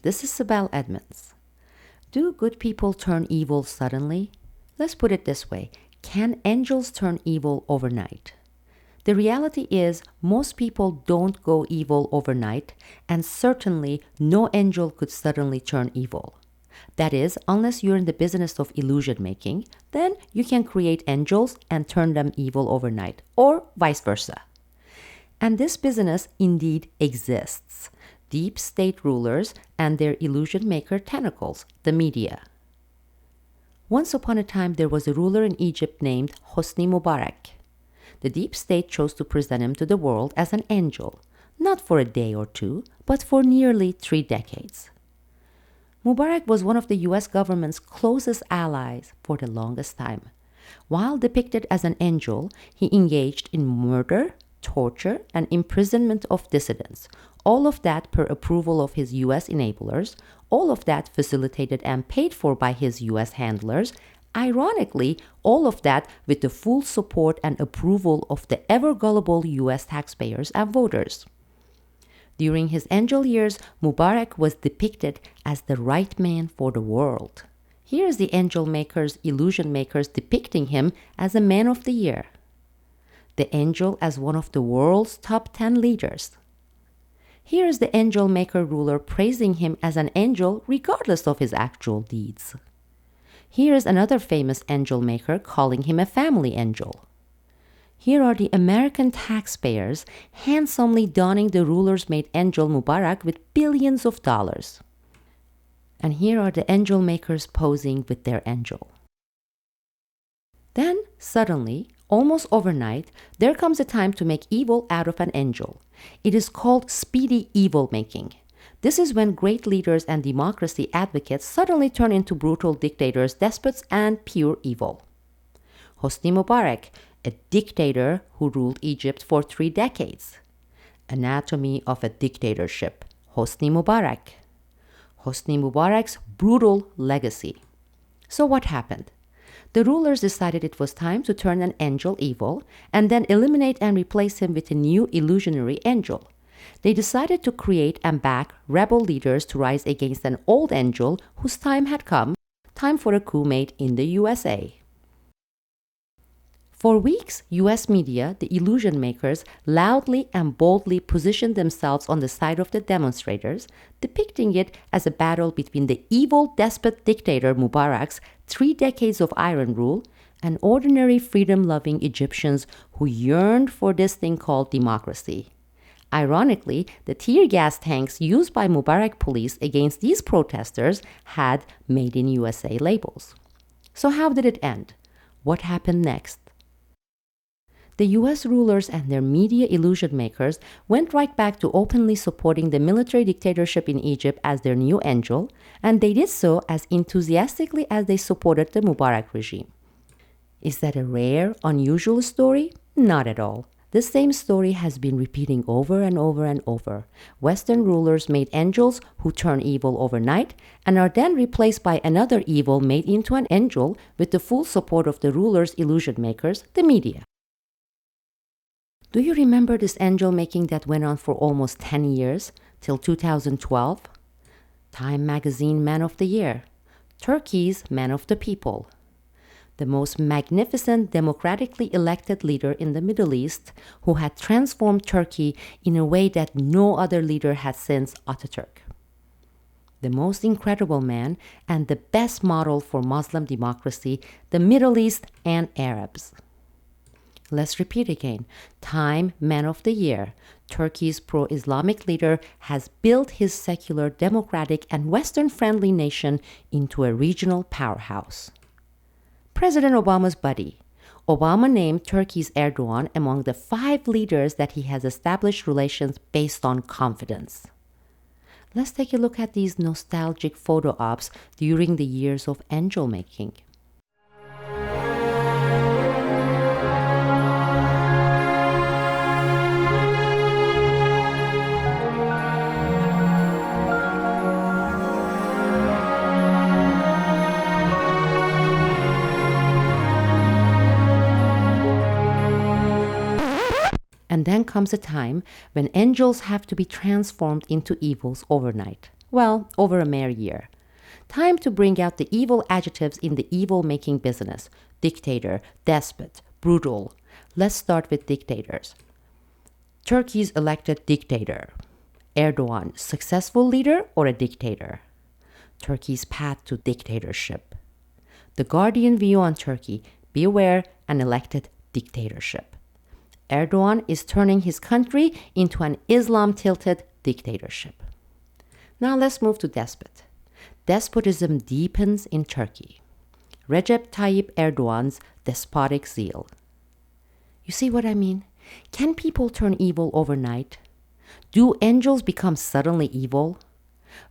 This is Sibel Edmonds. Do good people turn evil suddenly? Let's put it this way. Can angels turn evil overnight? The reality is, most people don't go evil overnight, and certainly no angel could suddenly turn evil. That is, unless you're in the business of illusion making, then you can create angels and turn them evil overnight, or vice versa. And this business indeed exists. Deep state rulers and their illusion maker tentacles, the media. Once upon a time, there was a ruler in Egypt named Hosni Mubarak. The deep state chose to present him to the world as an angel, not for a day or two, but for nearly 3 decades. Mubarak was one of the US government's closest allies for the longest time. While depicted as an angel, he engaged in murder, torture, and imprisonment of dissidents, all of that per approval of his US enablers, all of that facilitated and paid for by his US handlers, ironically, all of that with the full support and approval of the ever-gullible US taxpayers and voters. During his angel years, Mubarak was depicted as the right man for the world. Here's the angel makers, illusion makers depicting him as a man of the year. The angel as one of the world's top 10 leaders. Here's the angel maker ruler praising him as an angel regardless of his actual deeds. Here's another famous angel maker calling him a family angel. Here are the American taxpayers handsomely donning the ruler's made angel Mubarak with billions of dollars. And here are the angel makers posing with their angel. Then, suddenly, almost overnight, there comes a time to make evil out of an angel. It is called speedy evil making. This is when great leaders and democracy advocates suddenly turn into brutal dictators, despots, and pure evil. Hosni Mubarak, a dictator who ruled Egypt for 3 decades. Anatomy of a dictatorship. Hosni Mubarak. Hosni Mubarak's brutal legacy. So what happened? The rulers decided it was time to turn an angel evil and then eliminate and replace him with a new illusionary angel. They decided to create and back rebel leaders to rise against an old angel whose time had come, time for a coup made in the USA. For weeks, US media, the illusion makers, loudly and boldly positioned themselves on the side of the demonstrators, depicting it as a battle between the evil despot dictator Mubarak's 3 decades of iron rule and ordinary freedom-loving Egyptians who yearned for this thing called democracy. Ironically, the tear gas tanks used by Mubarak police against these protesters had Made in USA labels. So how did it end? What happened next? The US rulers and their media illusion makers went right back to openly supporting the military dictatorship in Egypt as their new angel, and they did so as enthusiastically as they supported the Mubarak regime. Is that a rare, unusual story? Not at all. The same story has been repeating over and over and over. Western rulers made angels who turn evil overnight and are then replaced by another evil made into an angel with the full support of the rulers' illusion makers, the media. Do you remember this angel making that went on for almost 10 years, till 2012? Time Magazine Man of the Year. Turkey's Man of the People. The most magnificent democratically elected leader in the Middle East who had transformed Turkey in a way that no other leader has since Ataturk. The most incredible man and the best model for Muslim democracy, the Middle East and Arabs. Let's repeat again. Time Man of the Year. Turkey's pro-Islamic leader has built his secular, democratic, and Western-friendly nation into a regional powerhouse. President Obama's buddy. Obama named Turkey's Erdogan among the 5 leaders that he has established relations based on confidence. Let's take a look at these nostalgic photo ops during the years of angel making. And then comes a time when angels have to be transformed into evils overnight. Well, over a mere year. Time to bring out the evil adjectives in the evil-making business. Dictator, despot, brutal. Let's start with dictators. Turkey's elected dictator. Erdogan, successful leader or a dictator? Turkey's path to dictatorship. The Guardian view on Turkey, beware an elected dictatorship. Erdogan is turning his country into an Islam-tilted dictatorship. Now let's move to despot. Despotism deepens in Turkey. Recep Tayyip Erdogan's despotic zeal. You see what I mean? Can people turn evil overnight? Do angels become suddenly evil?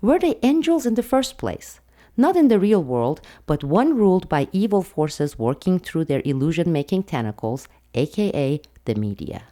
Were they angels in the first place? Not in the real world, but one ruled by evil forces working through their illusion-making tentacles, aka the media.